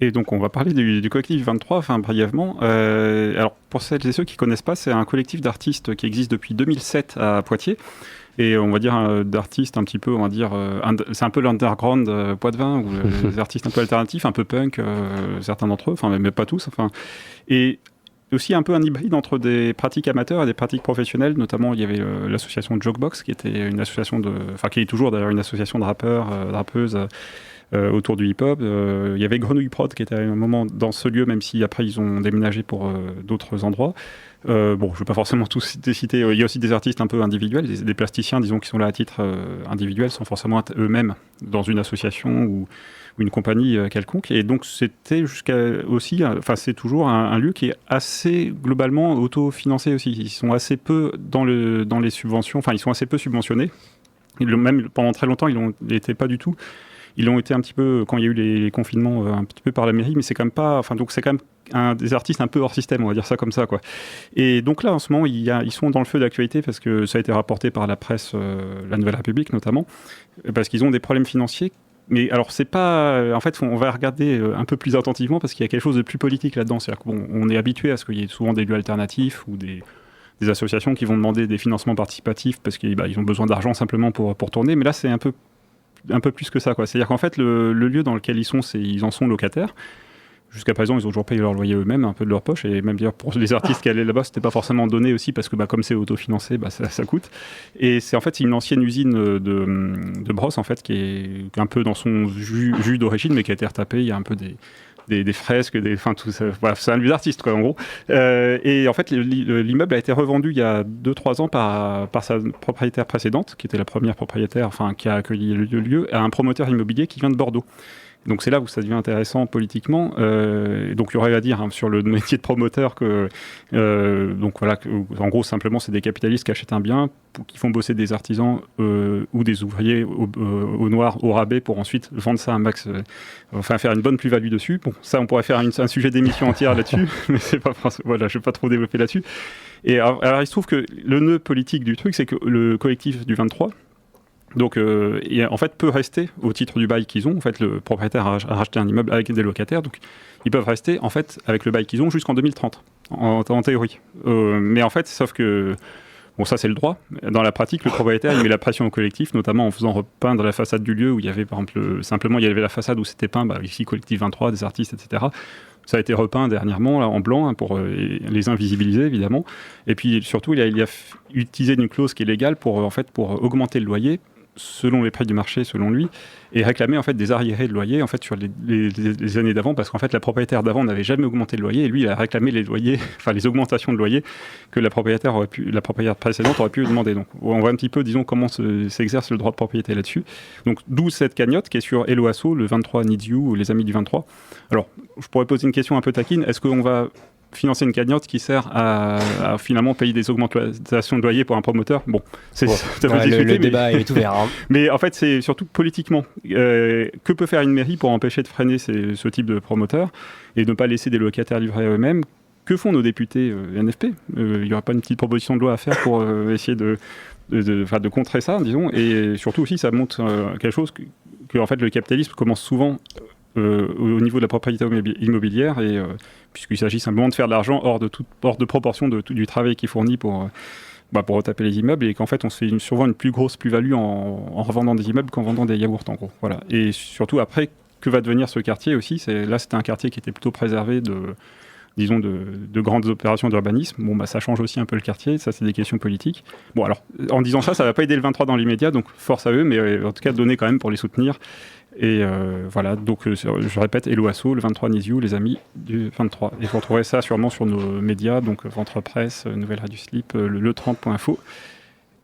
Et donc on va parler du collectif 23, enfin brièvement. Alors pour celles et ceux qui ne connaissent pas, c'est un collectif d'artistes qui existe depuis 2007 à Poitiers. Et on va dire d'artistes un petit peu, on va dire, c'est un peu l'underground poitevin, ou les artistes un peu alternatifs, un peu punk, certains d'entre eux, enfin mais pas tous. Enfin, et aussi un peu un hybride entre des pratiques amateurs et des pratiques professionnelles. Notamment, il y avait l'association Jokebox, qui était une association enfin qui est toujours d'ailleurs une association de rappeurs, de rappeuses. Autour du hip-hop. Il y avait Grenouille Prod qui était à un moment dans ce lieu, même si après ils ont déménagé pour d'autres endroits. Bon, je ne vais pas forcément tous citer. Il y a aussi des artistes un peu individuels, des plasticiens, disons, qui sont là à titre individuel, sans forcément être eux-mêmes dans une association ou une compagnie quelconque. Et donc c'était jusqu'à aussi, enfin c'est toujours un lieu qui est assez globalement autofinancé aussi. Ils sont assez peu dans les subventions, enfin ils sont assez peu subventionnés. Même pendant très longtemps, ils n'étaient pas du tout. Ils ont été un petit peu, quand il y a eu les confinements, un petit peu par la mairie, mais c'est quand même pas... Enfin, donc c'est quand même des artistes un peu hors système, on va dire ça comme ça, quoi. Et donc là, en ce moment, ils sont dans le feu d'actualité parce que ça a été rapporté par la presse, la Nouvelle République notamment, parce qu'ils ont des problèmes financiers. Mais alors, c'est pas... En fait, on va regarder un peu plus attentivement parce qu'il y a quelque chose de plus politique là-dedans. C'est-à-dire qu'on est habitué à ce qu'il y ait souvent des lieux alternatifs ou des associations qui vont demander des financements participatifs parce qu'ils ont besoin d'argent simplement pour tourner. Mais là, c'est un peu plus que ça, quoi. C'est-à-dire qu'en fait, le lieu dans lequel ils sont, ils en sont locataires. Jusqu'à présent, ils ont toujours payé leur loyer eux-mêmes, un peu de leur poche, et même d'ailleurs pour les artistes qui allaient là-bas, c'était pas forcément donné aussi, parce que comme c'est autofinancé, ça coûte. Et c'est une ancienne usine de brosse, en fait, qui est un peu dans son jus d'origine, mais qui a été retapée. Il y a un peu des fresques, enfin tout ça. Voilà, c'est un lieu d'artiste, quoi, en gros. Et en fait, l'immeuble a été revendu il y a 2-3 ans par sa propriétaire précédente, qui était la première propriétaire, enfin qui a accueilli le lieu, à un promoteur immobilier qui vient de Bordeaux. Donc c'est là où ça devient intéressant politiquement. Donc il y aurait à dire sur le métier de promoteur que, donc voilà, en gros simplement c'est des capitalistes qui achètent un bien, qui font bosser des artisans ou des ouvriers au noir, au rabais, pour ensuite vendre ça à un max, enfin faire une bonne plus-value dessus. Bon, ça on pourrait faire un sujet d'émission entière là-dessus, mais c'est pas, voilà, je vais pas trop développer là-dessus. Et alors il se trouve que le nœud politique du truc, c'est que le collectif du 23, donc, en fait, peut rester au titre du bail qu'ils ont. En fait, le propriétaire a racheté un immeuble avec des locataires, donc ils peuvent rester en fait avec le bail qu'ils ont jusqu'en 2030, en théorie. Mais en fait, sauf que bon, ça c'est le droit. Dans la pratique, le propriétaire il met la pression au collectif, notamment en faisant repeindre la façade du lieu où il y avait, par exemple, simplement il y avait la façade où c'était peint, ici collectif 23, des artistes, etc. Ça a été repeint dernièrement là, en blanc pour les invisibiliser évidemment. Et puis surtout, il a utilisé une clause qui est légale pour augmenter le loyer selon les prix du marché, selon lui, et réclamer en fait des arriérés de loyer en fait sur les années d'avant, parce qu'en fait la propriétaire d'avant n'avait jamais augmenté le loyer, et lui il a réclamé les loyers, enfin les augmentations de loyer que la propriétaire précédente aurait pu demander. Donc on voit un petit peu, disons, comment s'exerce le droit de propriété là-dessus. Donc d'où cette cagnotte qui est sur Hello Asso, le 23 Needs You, ou les amis du 23. Alors je pourrais poser une question un peu taquine, est-ce qu'on va financer une cagnotte qui sert à finalement payer des augmentations de loyer pour un promoteur? Bon, le débat est ouvert. Hein. Mais en fait, c'est surtout politiquement. Que peut faire une mairie pour empêcher de freiner ce type de promoteurs et de ne pas laisser des locataires livrer à eux-mêmes? Que font nos députés NFP? Il n'y aura pas une petite proposition de loi à faire pour essayer de contrer ça, disons? Et surtout aussi, ça montre quelque chose que en fait, le capitalisme commence souvent au niveau de la propriété immobilière, et puisqu'il s'agit simplement de faire de l'argent hors de proportion du travail qui est fourni pour retaper les immeubles, et qu'en fait on se fait souvent une plus grosse plus-value en revendant des immeubles qu'en vendant des yaourts, en gros. Voilà. Et surtout après, que va devenir ce quartier aussi? Là c'était un quartier qui était plutôt préservé de grandes opérations d'urbanisme. Bon, ça change aussi un peu le quartier, ça c'est des questions politiques. Bon, alors en disant ça va pas aider le 23 dans l'immédiat, donc force à eux, mais en tout cas donner quand même pour les soutenir. Et voilà, donc je répète, Hello Asso, le 23 Needs You, les amis du 23. Et vous retrouverez ça sûrement sur nos médias, donc Ventre Presse, Nouvelle Radio Slip, le 30.info.